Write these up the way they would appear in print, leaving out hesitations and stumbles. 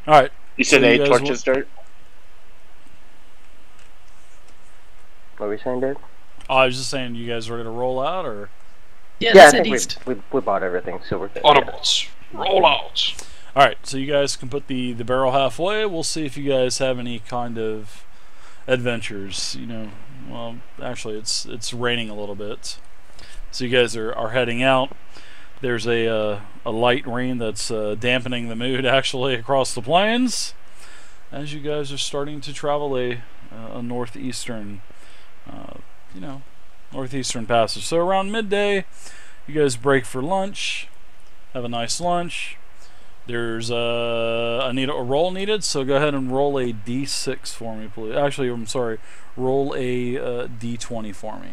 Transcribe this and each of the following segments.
Alright. You said 8 torches dirt? What were you saying, Dave? Oh, I was just saying, you guys ready to roll out, or? Yeah, Yeah, I that's think we bought everything, so we're good. Autobots, roll out. Alright, so you guys can put the barrel halfway. We'll see if you guys have any kind of adventures. You know, well, actually, it's raining a little bit. So you guys are heading out. There's a light rain that's dampening the mood, actually, across the plains. As you guys are starting to travel a northeastern, northeastern passage. So around midday, you guys break for lunch. Have a nice lunch. There's a roll needed, so go ahead and roll a d6 for me, please. Actually, I'm sorry, roll a d20 for me.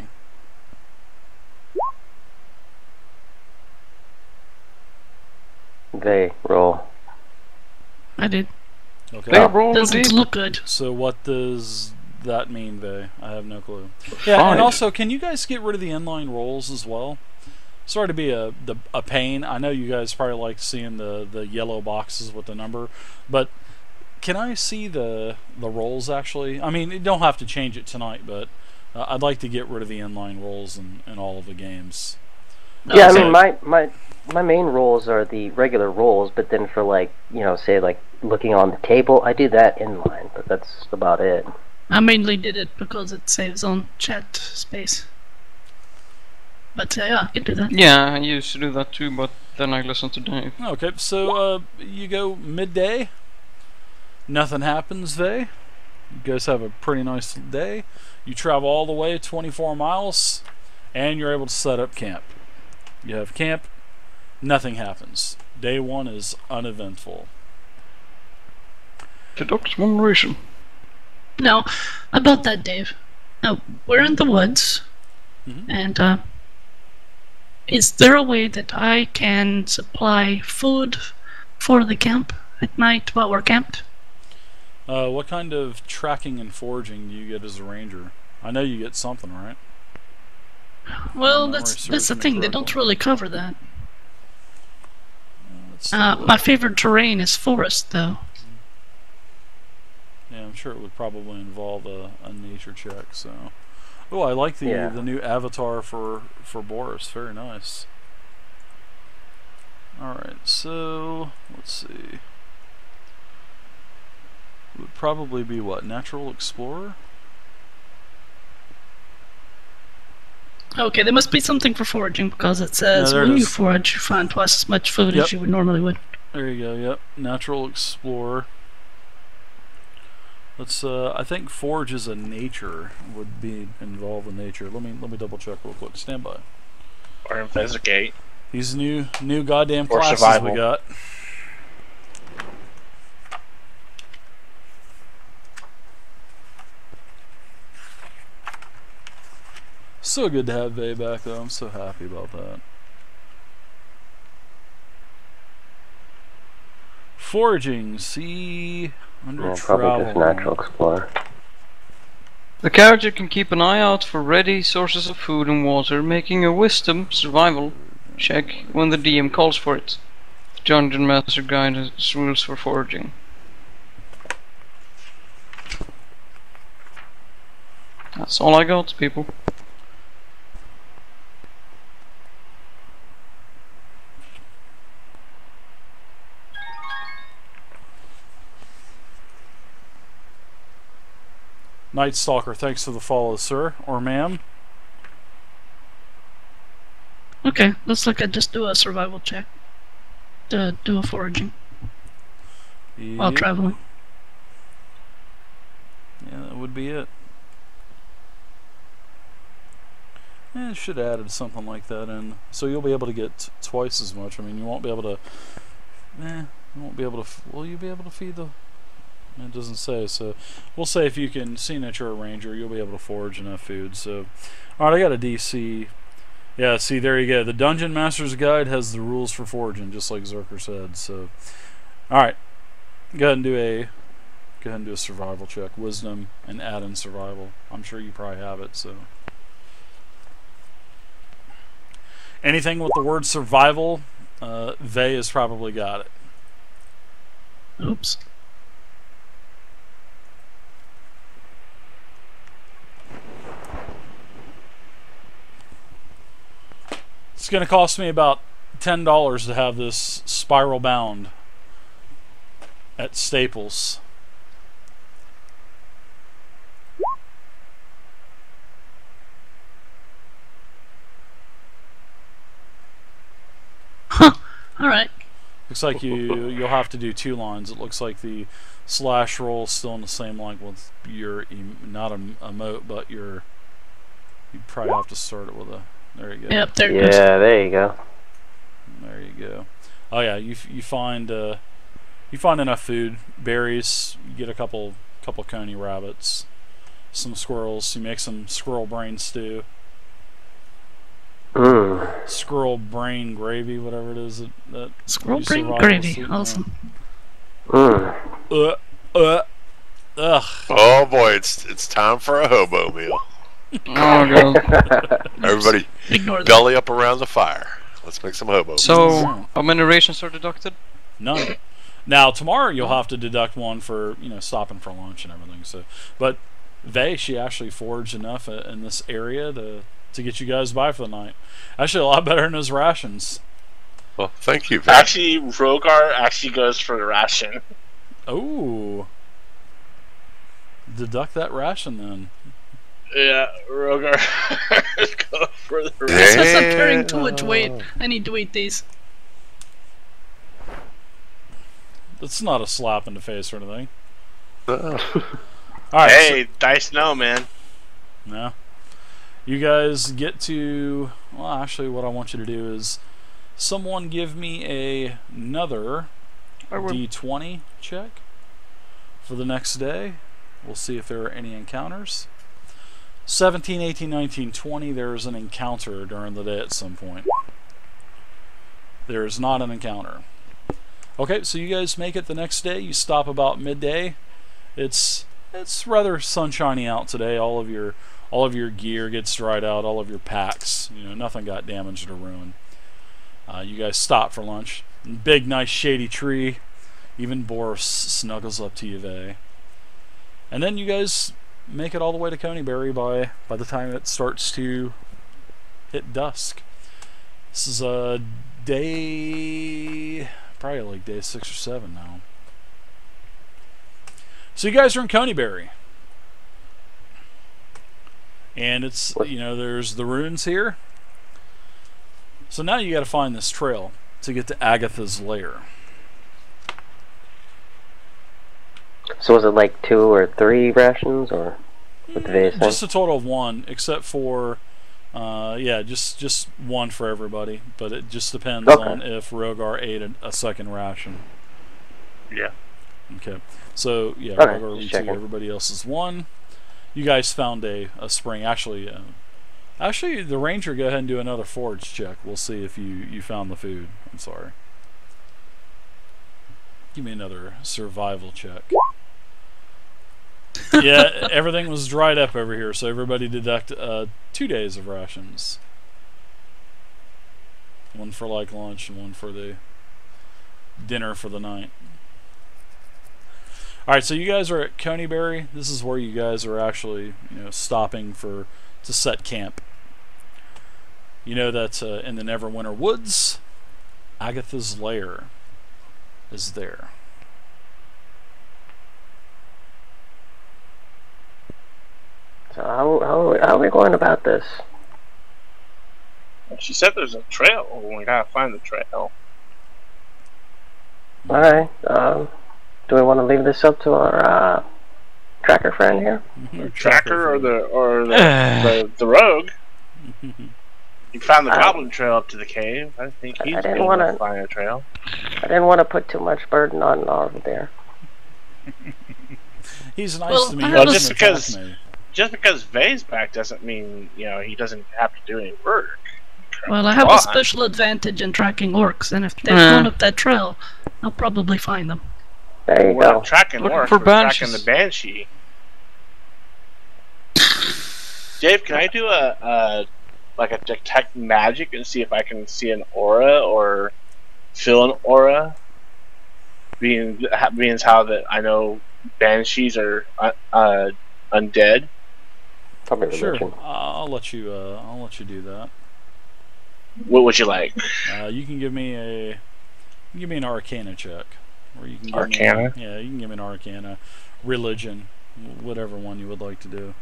They roll. I did. Okay. They roll Doesn't look good. So what does that mean, Vhey? I have no clue. Yeah, and also, can you guys get rid of the inline rolls as well? Sorry to be a pain. I know you guys probably like seeing the yellow boxes with the number, but can I see the rolls actually? I mean, you don't have to change it tonight, but I'd like to get rid of the inline rolls in all of the games. Yeah, I mean, my main rolls are the regular rolls, but then for, like, you know, say, like, looking on the table, I do that inline, but that's about it. I mainly did it because it saves on chat space. But yeah, I can do that. Yeah, I used to do that too, but then I listened to Dave. Okay, so you go midday. Nothing happens, Vhey. You guys have a pretty nice day. You travel all the way 24 miles, and you're able to set up camp. You have camp. Nothing happens. Day 1 is uneventful. The doctor's one ration. No, about that, Dave. Now, we're in the woods, and is there a way that I can supply food for the camp at night while we're camped? What kind of tracking and foraging do you get as a ranger? I know you get something, right? Well, that's the thing. They don't really cover that. My favorite terrain is forest, though. Yeah, I'm sure it would probably involve a nature check. So, oh, I like the new avatar for Boris. Very nice. All right, so let's see. It would probably be what, natural explorer? Okay, there must be something for foraging because it says when you forage, you find twice as much food as you would normally would. There you go. Yep, natural explorer. Let's. I think forage is a nature, would be involved in nature. Let me double check real quick. Stand by. Or investigate. These new goddamn Or classes survival. we got. So good to have Vhey back, though. I'm so happy about that. Foraging, see under travel. Probably just natural explorer. The character can keep an eye out for ready sources of food and water, making a wisdom survival check when the DM calls for it. The Dungeon Master Guide has rules for foraging. That's all I got, people. Night Stalker, thanks for the follow, sir or ma'am. Okay, looks like I just do a survival check to do a foraging while traveling. Yeah, that would be it. Yeah, should have added something like that in, so you'll be able to get twice as much. I mean, you won't be able to. You won't be able to. Will you be able to feed the? It doesn't say, so we'll say if you can, seeing that you're a ranger, you'll be able to forage enough food. So, alright, I got a DC. Yeah, see, there you go. The Dungeon Master's Guide has the rules for foraging, just like Zerker said. So, alright, go ahead and do a survival check, wisdom, and add in survival. I'm sure you probably have it. So, anything with the word survival, Vhey has probably got it. Oops. It's going to cost me about $10 to have this spiral bound at Staples. Huh. All right. Looks like you'll have to do 2 lines. It looks like the slash roll is still in the same line with your not a emote, but you probably have to start it with a. There you go. Yep, there it goes. Yeah, there you go. There you go. Oh yeah, you find enough food, berries. You get a couple coney rabbits, some squirrels. You make some squirrel brain stew. Squirrel brain gravy, whatever it is that Squirrel brain gravy, awesome. Ugh. Oh boy, it's time for a hobo meal. Oh god. Everybody, Ignore that. belly up around the fire. Let's make some hobo. So, how many rations are deducted? None. Now tomorrow you'll have to deduct 1 for stopping for lunch and everything. So, but Vhey, she actually foraged enough in this area to get you guys by for the night. Actually, a lot better than his rations. Well, thank you. Actually, Rogar actually goes for the ration. Oh, deduct that ration then. Yeah, Rogar goes for the ration. Since I'm carrying too much weight, I need to eat these. That's not a slap in the face or anything. Uh, All right. Hey, dice no, man. No. You guys get to... Well, actually, what I want you to do is... Someone give me another D20 check for the next day. We'll see if there are any encounters. 17, 18, 19, 20. There is an encounter during the day at some point. There is not an encounter. Okay, so you guys make it the next day. You stop about midday. It's rather sunshiny out today. All of your gear gets dried out. All of your packs. Nothing got damaged or ruined. You guys stop for lunch. Big, nice, shady tree. Even Boris snuggles up to you, Vhey. And then you guys make it all the way to Conyberry by the time it starts to hit dusk. This is a day... probably like day 6 or 7 now. So you guys are in Conyberry. And it's, there's the ruins here. So now you got to find this trail to get to Agatha's lair. So was it like 2 or 3 rations, or what the Vhey Just a total of 1, except for, just 1 for everybody. But it just depends on if Rogar ate a second ration. Yeah. Okay. So yeah, Okay, Rogar just ate 2. checking. Everybody else is 1. You guys found a spring. Actually, the ranger, go ahead and do another forage check. We'll see if you found the food. I'm sorry. Give me another survival check. Yeah, everything was dried up over here, so everybody deduct 2 days of rations. 1 for like lunch and 1 for the dinner for the night. Alright, so you guys are at Conyberry. This is where you guys are actually, stopping to set camp. You know that in the Neverwinter Woods, Agatha's lair is there. So how are we going about this? She said there's a trail. We gotta find the trail. Alright, do we want to leave this up to our tracker friend here? The tracker or the rogue? You found the goblin trail up to the cave. I think he's going to find a trail. I didn't want to put too much burden on over there. He's nice to me. Well, just because Vhey's back doesn't mean he doesn't have to do any work. Well, I have a special advantage in tracking orcs, and if they've gone up that trail, I'll probably find them. There you We're go. not tracking orcs, we're tracking the banshee. Dave, can I do a detect magic and see if I can see an aura or feel an aura? Being how that I know banshees are undead. Probably Sure, religion. I'll let you do that. What would you like? You can give me an Arcana check, or you can give Arcana? Me, yeah, you can give me an Arcana, religion, whatever one you would like to do.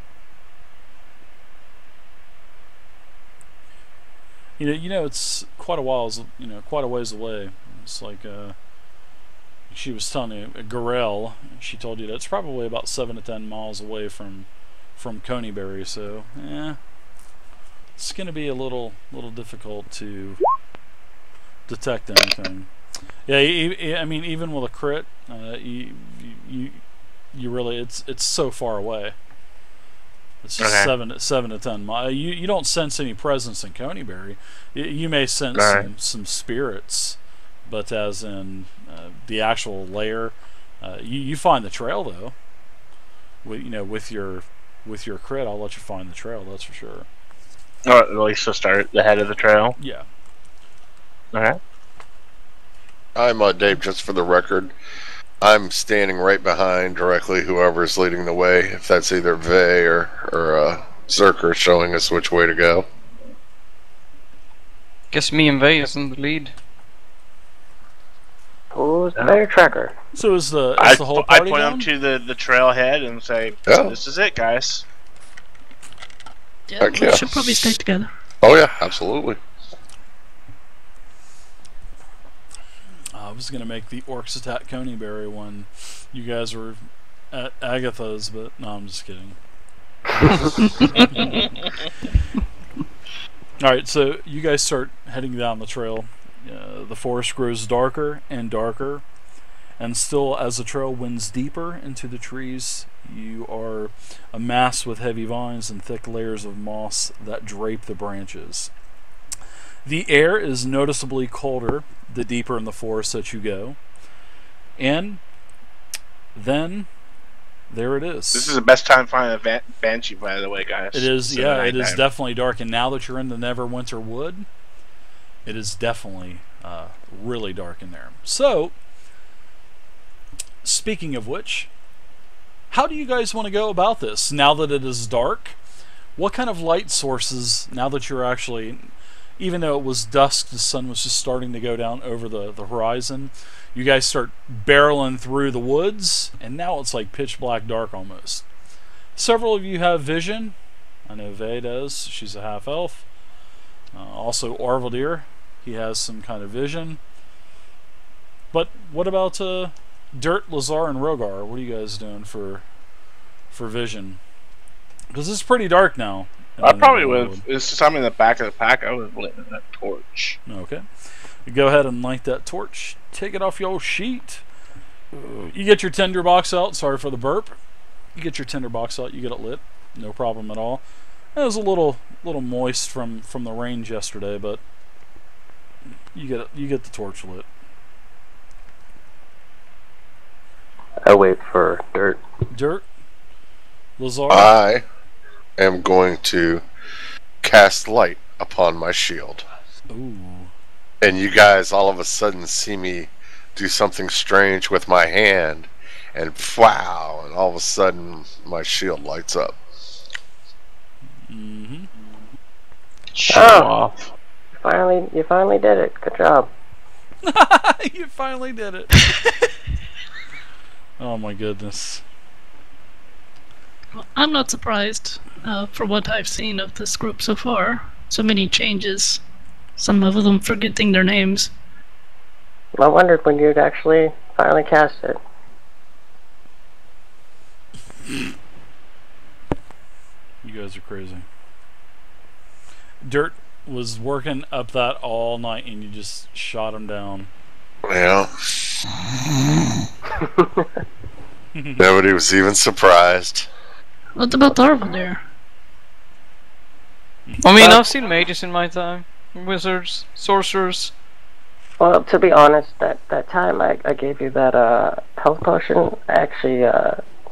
You know, it's quite a ways away. It's like she was telling you, Gorell. She told you that's probably about 7 to 10 miles away from Conyberry. So, it's going to be a little difficult to detect anything. Yeah, I mean, even with a crit, you really it's so far away. It's just 7 to 10 miles. You don't sense any presence in Conyberry. You may sense some spirits, but as in the actual lair, you find the trail though. With your crit, I'll let you find the trail. That's for sure. Or at least to start the head of the trail. Yeah. Okay. I'm Dave. Just for the record, I'm standing right behind directly whoever's leading the way. If that's either Vhey or Zerker showing us which way to go. Guess me and Vhey is in the lead. Who's the better tracker? So is the whole I party point gone? up to the trailhead and say, "This is it, guys." Yeah, we should probably stay together. Oh yeah, absolutely. I was gonna make the orcs attack Conyberry when you guys were at Agatha's, but no, I'm just kidding. Alright, so you guys start heading down the trail. The forest grows darker and darker, and still as the trail winds deeper into the trees, you are amassed with heavy vines and thick layers of moss that drape the branches. The air is noticeably colder the deeper in the forest that you go. And then there it is. This is the best time finding a banshee, by the way, guys. It is, yeah, it is definitely dark. And now that you're in the Neverwinter Wood, it is definitely really dark in there. So, speaking of which, how do you guys want to go about this? Now that it is dark, what kind of light sources, now that you're actually... Even though it was dusk, the sun was just starting to go down over the horizon. You guys start barreling through the woods, and now it's like pitch black dark almost. Several of you have vision. I know Vhey does. She's a half-elf. Also Arvaldir. He has some kind of vision. But what about Dirt, Lazar, and Rogar? What are you guys doing for vision? Because it's pretty dark now. I probably would. Since I'm in the back of the pack, I would have lit that torch. Okay. Go ahead and light that torch. Take it off your sheet. You get your tinderbox out. Sorry for the burp. You get your tinderbox out. You get it lit. No problem at all. It was a little moist from the rains yesterday, but you get the torch lit. I wait for Dirt. Dirt. Lazar. I am going to cast light upon my shield. Ooh. And you guys all of a sudden see me do something strange with my hand, and wow, and all of a sudden my shield lights up. Mm-hmm. Show off. You finally did it. Good job. You finally did it. Oh my goodness. Well, I'm not surprised for what I've seen of this group so far. So many changes. Some of them forgetting their names. I wondered when you'd actually finally cast it. You guys are crazy. Dirt was working up that all night and you just shot him down. Yeah. Nobody was even surprised. What about Arvaldir? I mean, I've seen mages in my time. Wizards, sorcerers. Well, to be honest, that time I gave you that health potion, I actually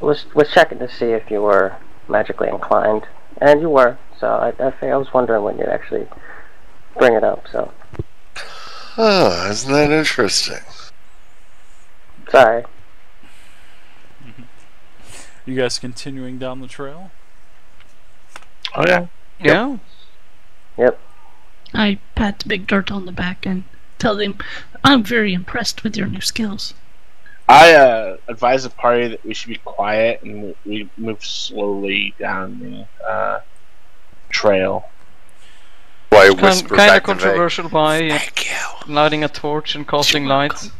was checking to see if you were magically inclined, and you were. So I was wondering when you'd actually bring it up. So. Oh, isn't that interesting? Sorry. You guys continuing down the trail? Oh yeah. Yeah. Yep. I pat Big Dirt on the back and tell him I'm very impressed with your new skills. I advise the party that we should be quiet and we move slowly down the trail. Why whisper Kind of back to Vhey. controversial by Thank you. lighting a torch and casting lights.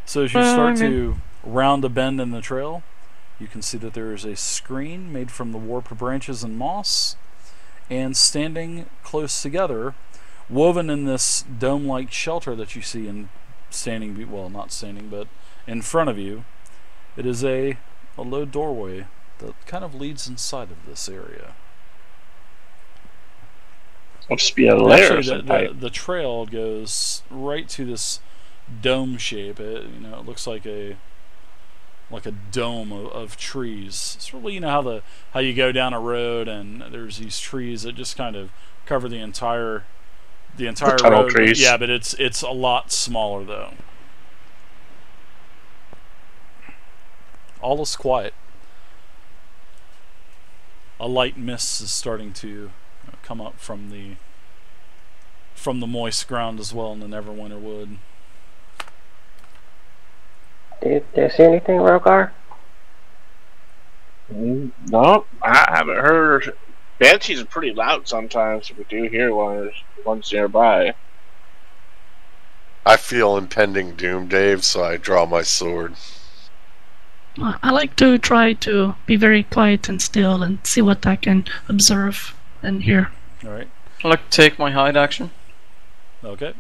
So as you start to round a bend in the trail, you can see that there is a screen made from the warped branches and moss, and standing close together, woven in this dome-like shelter that you see in standing, well, not standing, but in front of you, it is a low doorway that kind of leads inside of this area. Must be a lair or Actually, something. the trail goes right to this dome shape. It looks like a dome of trees. It's really how you go down a road and there's these trees that just kind of cover the entire tunnel road. trees. Yeah, but it's a lot smaller though. All is quiet. A light mist is starting to come up from the moist ground as well in the Neverwinter wood. Do you see anything, Rogar? No, I haven't heard. Banshees are pretty loud sometimes. If we do hear one's nearby. I feel impending doom, Dave, so I draw my sword. I like to try to be very quiet and still and see what I can observe and hear. Alright. I like to take my hide action. Okay.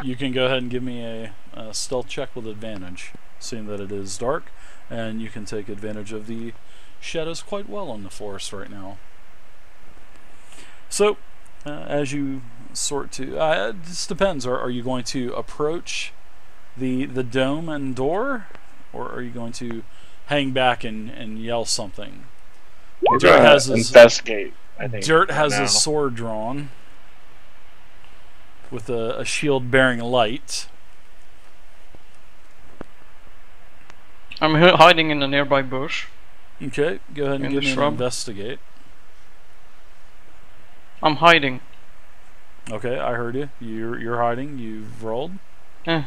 You can go ahead and give me a stealth check with advantage, seeing that it is dark, and you can take advantage of the shadows quite well in the forest right now. So, as you sort to... this depends. Are you going to approach the dome and door, or are you going to hang back and yell something? Dirt has his, investigate. I think Dirt has now. his sword drawn with a shield bearing light. I'm hiding in a nearby bush. Okay, go ahead and In give the me an shrub. investigate. I'm hiding. Okay, I heard you. You're hiding. You've rolled. Eh,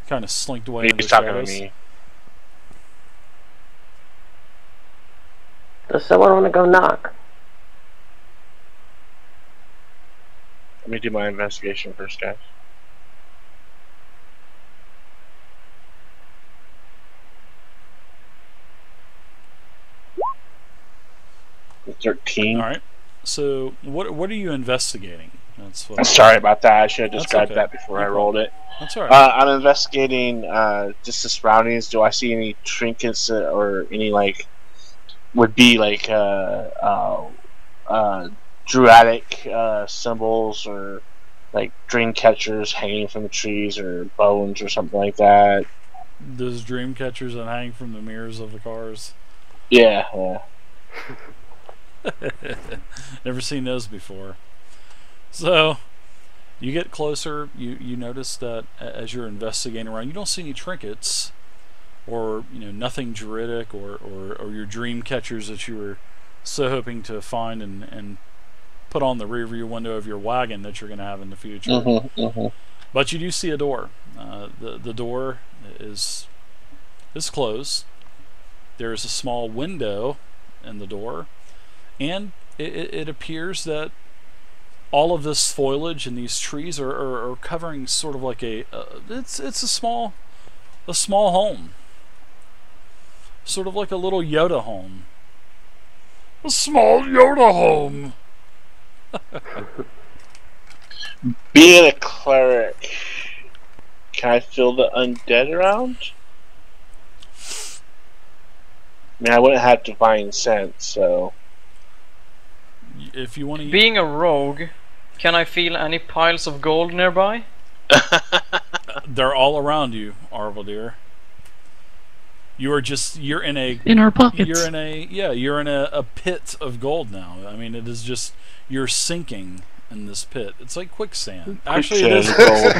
Kind of slinked away in the He's talking to shadows. me. Does someone want to go knock? Let me do my investigation first, guys. It's 13. All right. So what are you investigating? That's what. I'm sorry about that. I should have That's described okay. that before No I rolled it. That's all right. I'm investigating just the surroundings. Do I see any trinkets or any would be druidic symbols or like dream catchers hanging from the trees or bones or something like that? Those dream catchers that hang from the mirrors of the cars. Yeah. Never seen those before. So you get closer. You notice that as you're investigating around, you don't see any trinkets or nothing druidic or your dream catchers that you were so hoping to find and put on the rear view window of your wagon that you're going to have in the future. But you do see a door. The door is closed. There is a small window in the door, and it appears that all of this foliage and these trees are covering sort of like it's a small home, sort of like a little Yoda home. A small Yoda home. Being a cleric, can I feel the undead around? I mean, I wouldn't have divine sense, so... If you want to... Being a rogue, can I feel any piles of gold nearby? They're all around you, Arvaldir. You're in our pockets. You're in a pit of gold now. I mean, it is just, you're sinking in this pit. It's like quicksand. Actually, it is gold.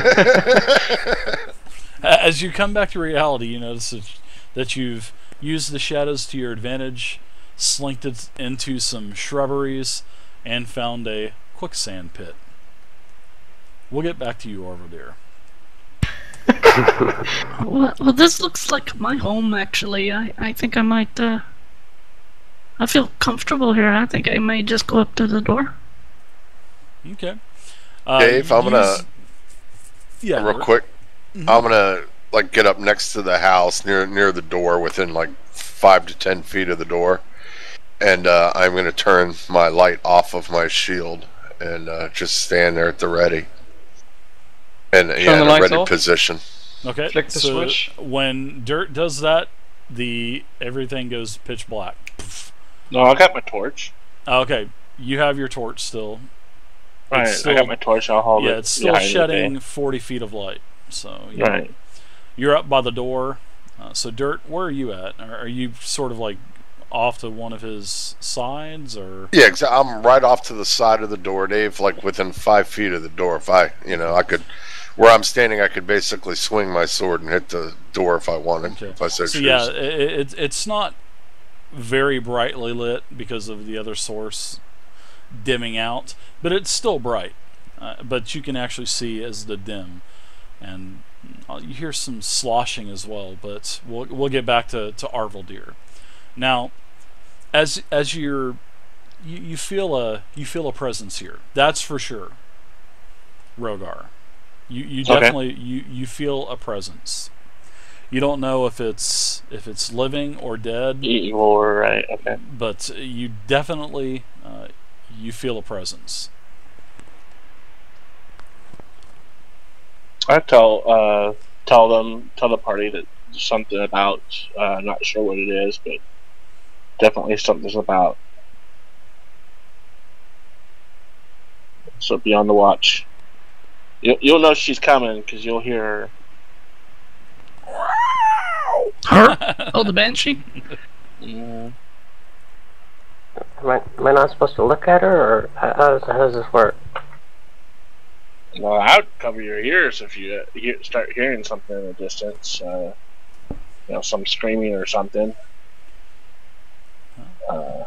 As you come back to reality, you notice that you've used the shadows to your advantage, slinked it into some shrubberies, and found a quicksand pit. We'll get back to you, Arvaldir. Well, this looks like my home, actually. I think I might, I feel comfortable here. I think I may just go up to the door. Okay. Dave, I'm gonna Yeah. real quick. I'm gonna like get up next to the house near the door, within like 5 to 10 feet of the door, and I'm gonna turn my light off of my shield and just stand there at the ready. And Turn yeah, the in a lights ready off? position. Okay. Flick the so switch. when Dirt does that, everything goes pitch black. No, I got my torch. Okay, you have your torch still. Right, It's still- I got my torch. I'll hold it. Yeah, it's still behind the shedding day. 40 feet of light. So Right. you're up by the door. So Dirt, where are you at? Are you sort of like off to one of his sides, or? Yeah, I'm right off to the side of the door, Dave, like within 5 feet of the door. If I could, where I'm standing, I could basically swing my sword and hit the door if I wanted. Okay. If I so So choose. yeah, it's not very brightly lit because of the other source dimming out, but it's still bright. But you can actually see as the dim, and you hear some sloshing as well. But we'll get back to Arvaldir. Now, as you feel a presence here. That's for sure. Rogar, you Okay. definitely you feel a presence. You don't know if it's living or dead, Evil, right? Okay. but you definitely you feel a presence. I tell the party that there's something about. Not sure what it is, but definitely something's about. So be on the watch. You'll know she's coming because you'll hear her. Her? Oh, the banshee? Mm. Am I not supposed to look at her, or how does this work? Well, I would cover your ears if you start hearing something in the distance. Some screaming or something. Are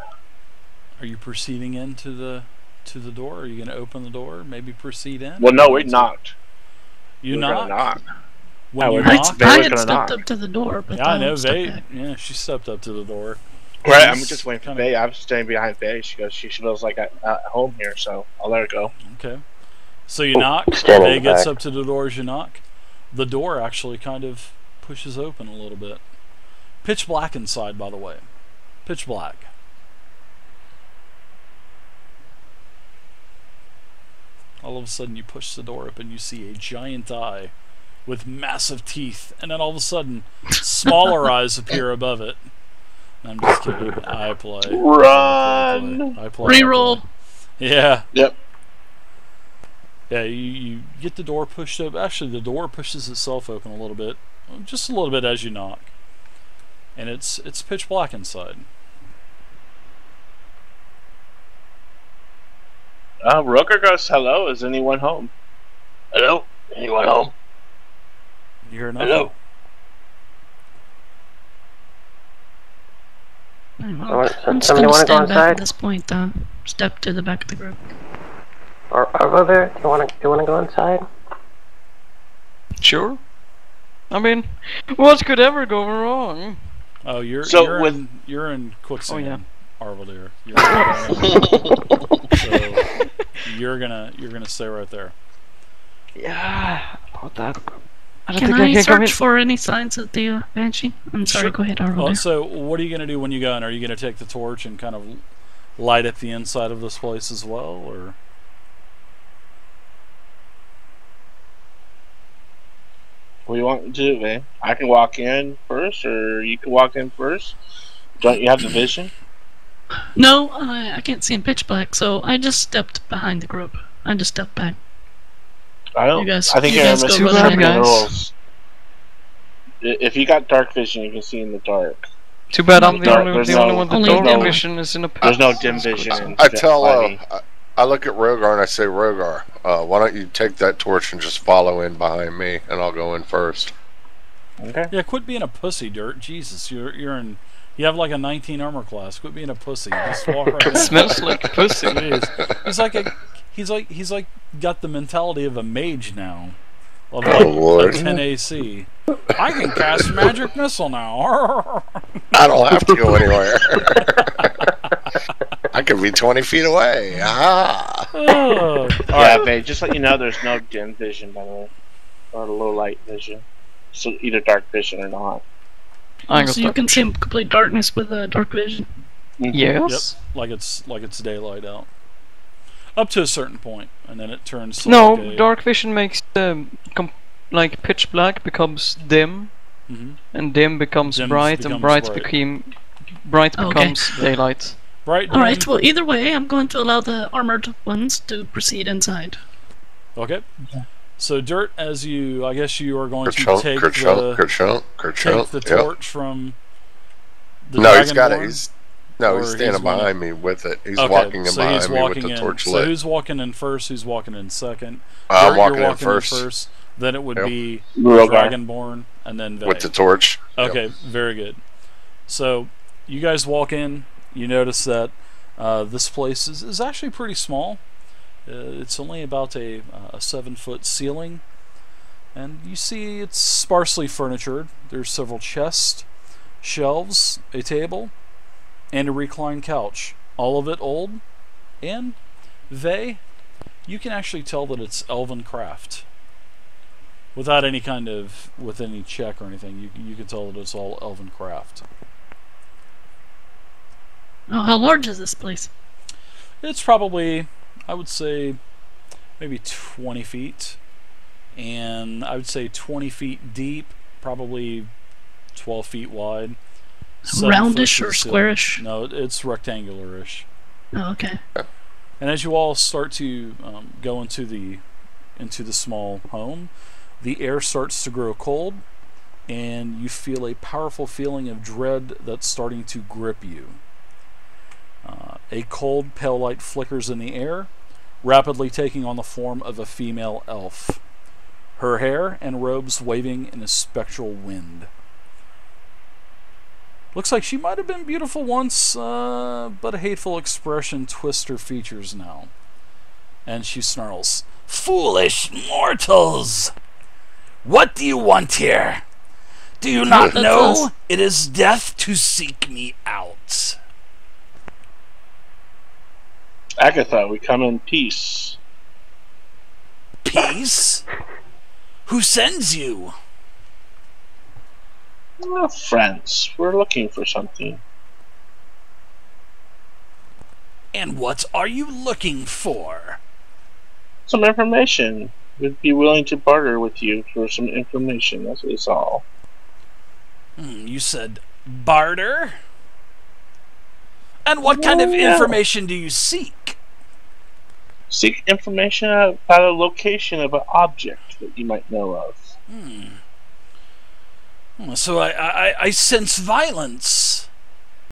you proceeding into the door? Are you going to open the door? Maybe proceed in? Well, no, we knocked. You We're gonna knocked? knock. When you we're knocked? They I was had gonna stepped knock. up to the door, but Yeah, I know. stepped Vhey. back. Yeah, she stepped up to the door. Right, I'm She's just waiting for kinda- Vhey. I'm standing behind Vhey. She goes. She feels like at home here, so I'll let her go. Okay. So you knock. standing Vhey in the gets back. up to the door as you knock. The door actually kind of pushes open a little bit. Pitch black inside, by the way. Pitch black. All of a sudden, you push the door open. You see a giant eye with massive teeth, and then all of a sudden, smaller eyes appear above it. I'm just kidding. I play. Run! I play. Reroll. Yeah. Yep. Yeah, you get the door pushed open. Actually, the door pushes itself open a little bit. Just a little bit as you knock. And it's pitch black inside. Roker goes, hello, is anyone home? Hello? Anyone home? You hear nothing? Hello? I'm just Somebody gonna wanna go stand back inside? at this point. Step to the back of the group. Or over there? Do you wanna go inside? Sure. I mean, what could ever go wrong? Oh, you're So you're in quicksand, Oh, yeah. Arvaldir. So you're gonna stay right there. Yeah. About that. I don't Can think I can go in. search for any signs of the banshee? I'm sorry, Sure. go ahead, Well, Arvaldir. so what are you gonna do when you go in? Are you gonna take the torch and kind of light up the inside of this place as well, or? What do you want to do, man? I can walk in first, or you can walk in first. Don't you have the vision? No, I can't see in pitch black, so I just stepped behind the group. I just stepped back. I don't. You guys- I think you you're guys go missing run some ahead. of the Guys. rules. If you got dark vision, you can see in the dark. Too bad I'm the Dark- only, there's the only no- one. The Only door dim. vision is in a. There's no dim vision. in I tell Vhey. I look at Rogar and I say, Rogar, why don't you take that torch and just follow in behind me, and I'll go in first. Okay. Yeah, quit being a pussy, Dirt. Jesus, you're in. You have like a 19 armor class. Quit being a pussy. Just walk right in. Smells like pussy. Jeez. he's like got the mentality of a mage now. Of Oh, Lord. a 10 AC. I can cast magic missile now. I don't have to go anywhere. I could be 20 feet away. Ah. Oh. Yeah, Vhey, just let you know there's no dim vision, by the way. Or low light vision. So either dark vision or not. So you can see in complete darkness with dark vision. Yes. Yep, like it's daylight out. Up to a certain point, and then it turns to No, like a, dark vision makes like pitch black becomes dim, and dim becomes Dim bright, becomes and bright bright. becomes daylight. Bright. Alright, well, either way, I'm going to allow the armored ones to proceed inside. Okay. So, Dirt, as you, I guess you are going to Kerchunk, take Kerchunk. the torch from the No, he's got it. Dragonborn? He's standing behind me with it. He's Okay, walking in so behind he's me with walking the in. torch So lit. who's walking in first? Who's walking in second? I'm Dirt, walking you're in first. Then it would be Real guy. Dragonborn, and then Vhey. With the torch. Okay, Yep. very good. So, you guys walk in. You notice that this place is actually pretty small. It's only about a 7-foot ceiling. And you see it's sparsely furnitured. There's several chests, shelves, a table, and a reclined couch. All of it old. And, Vhey, you can actually tell that it's elven craft. Without any with any check or anything, you can tell that it's all elven craft. Oh, how large is this place? It's probably, I would say, maybe 20 feet. And I would say 20 feet deep, probably 12 feet wide. 7 Roundish foot or to the ceiling. squarish? No, it's rectangular-ish. Oh, okay. And as you all start to go into the small home, the air starts to grow cold, and you feel a powerful feeling of dread that's starting to grip you. A cold, pale light flickers in the air, rapidly taking on the form of a female elf. Her hair and robes waving in a spectral wind. Looks like she might have been beautiful once, but a hateful expression twists her features now. And she snarls, "Foolish mortals! What do you want here? Do you not know it is death to seek me out?" Agatha, we come in peace. Peace? Who sends you? We're friends. We're looking for something. And what are you looking for? Some information. We'd be willing to barter with you for some information, that's all. You said barter? And what kind of information do you seek? Seek information about a location of an object that you might know of. So I sense violence.